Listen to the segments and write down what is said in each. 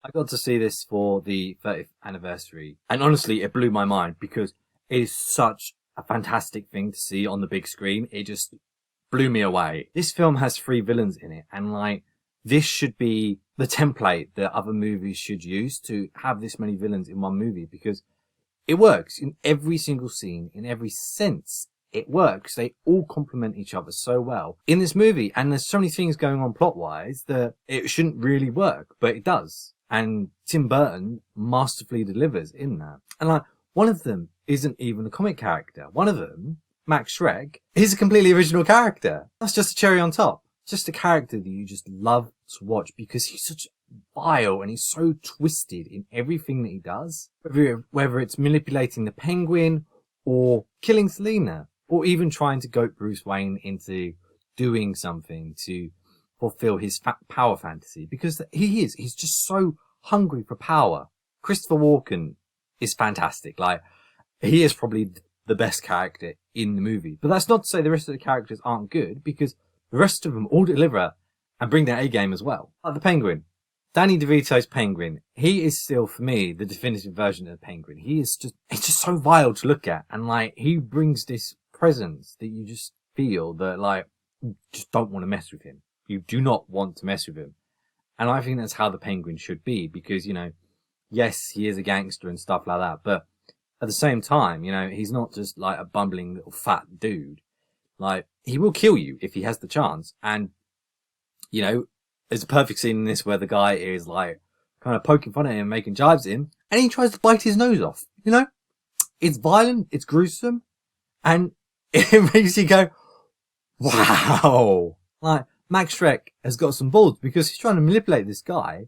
I got to see this for the 30th anniversary, and honestly, it blew my mind because it is such a fantastic thing to see on the big screen. It just blew me away. This film has 3 villains in it, and like, this should be the template that other movies should use to have this many villains in one movie, because it works in every single scene, in every sense. It works. They all complement each other so well in this movie, and there's so many things going on plot-wise that it shouldn't really work, but it does. And Tim Burton masterfully delivers in that. And like, one of them isn't even a comic character. One of them, Max Schreck, is a completely original character. That's just a cherry on top. Just a character that you just love to watch because he's such vile and he's so twisted in everything that he does. Whether it's manipulating the Penguin or killing Selina or even trying to goat Bruce Wayne into doing something to fulfill his power fantasy, because he's just so hungry for power. Christopher Walken is fantastic. Like, he is probably the best character in the movie, but that's not to say the rest of the characters aren't good, because the rest of them all deliver and bring their A game as well. Like the Penguin, Danny DeVito's Penguin, he is still for me the definitive version of the Penguin. It's just so vile to look at, and like, he brings this presence that you just feel that like, you just don't want to mess with him. You do not want to mess with him. And I think that's how the Penguin should be, because, you know, yes, he is a gangster and stuff like that, but at the same time, you know, he's not just like a bumbling little fat dude. Like, he will kill you if he has the chance. And, you know, there's a perfect scene in this where the guy is like kind of poking fun at him, making jibes at him, and he tries to bite his nose off. You know, it's violent, it's gruesome, and it makes you go, wow. Like, Max Schreck has got some balls because he's trying to manipulate this guy,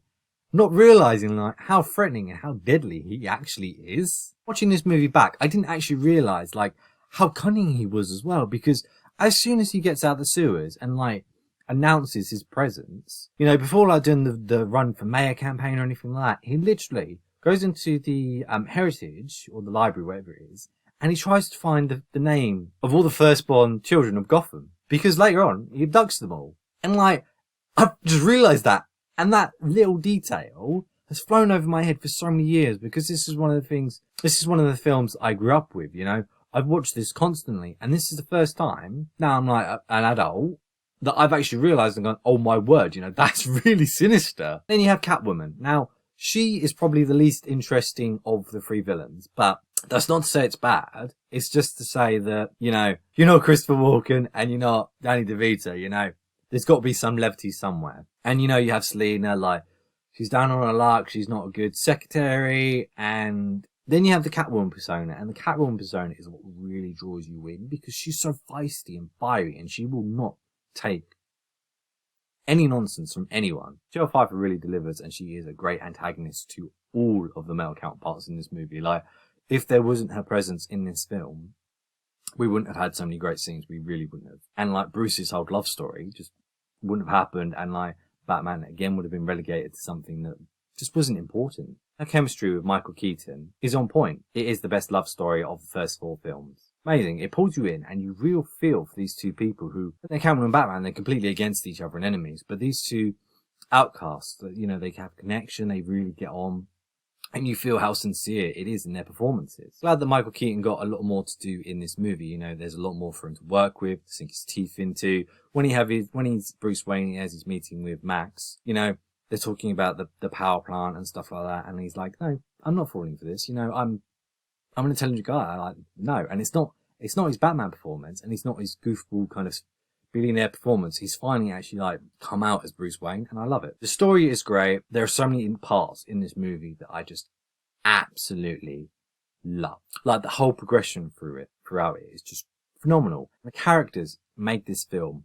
not realizing like how threatening and how deadly he actually is. Watching this movie back, I didn't actually realize like how cunning he was as well, because as soon as he gets out of the sewers and like announces his presence, you know, before like doing the run for mayor campaign or anything like that, he literally goes into the heritage or the library, whatever it is, and he tries to find the name of all the firstborn children of Gotham, because later on he abducts them all. And like, I've just realised that, and that little detail has flown over my head for so many years, because this is one of the films I grew up with, you know. I've watched this constantly, and this is the first time, now I'm like an adult, that I've actually realised and gone, oh my word, you know, that's really sinister. Then you have Catwoman. Now, she is probably the least interesting of the 3 villains, but that's not to say it's bad. It's just to say that, you know, you're not Christopher Walken and you're not Danny DeVito, you know. There's got to be some levity somewhere. And, you know, you have Selina, like, she's down on her luck, she's not a good secretary, and then you have the Catwoman persona, and the Catwoman persona is what really draws you in, because she's so feisty and fiery, and she will not take any nonsense from anyone. Michelle Pfeiffer really delivers, and she is a great antagonist to all of the male counterparts in this movie. Like, if there wasn't her presence in this film, we wouldn't have had so many great scenes. We really wouldn't have. And like, Bruce's whole love story just wouldn't have happened, and like, Batman again would have been relegated to something that just wasn't important. Her chemistry with Michael Keaton is on point. It is the best love story of the first 4 films. Amazing. It pulls you in, and you real feel for these 2 people who, they're Catwoman and Batman, they're completely against each other and enemies, but these 2 outcasts, you know, they have connection, they really get on, and you feel how sincere it is in their performances. Glad that Michael Keaton got a lot more to do in this movie. You know, there's a lot more for him to work with, to sink his teeth into. When he's Bruce Wayne, he has his meeting with Max, you know, they're talking about the power plant and stuff like that, and he's like, no, I'm not falling for this, you know, I'm an intelligent guy. I like, no. And it's not his Batman performance, and it's not his goofball kind of billionaire performance. He's finally actually like come out as Bruce Wayne, and I love it. The story is great. There are so many parts in this movie that I just absolutely love. Like, the whole progression throughout it is just phenomenal. The characters make this film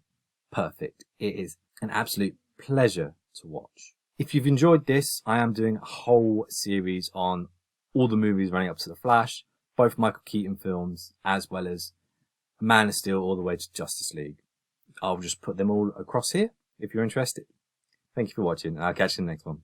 perfect. It is an absolute pleasure to watch. If you've enjoyed this, I am doing a whole series on all the movies running up to The Flash, both Michael Keaton films, as well as Man of Steel all the way to Justice League. I'll just put them all across here if you're interested. Thank you for watching, and I'll catch you in the next one.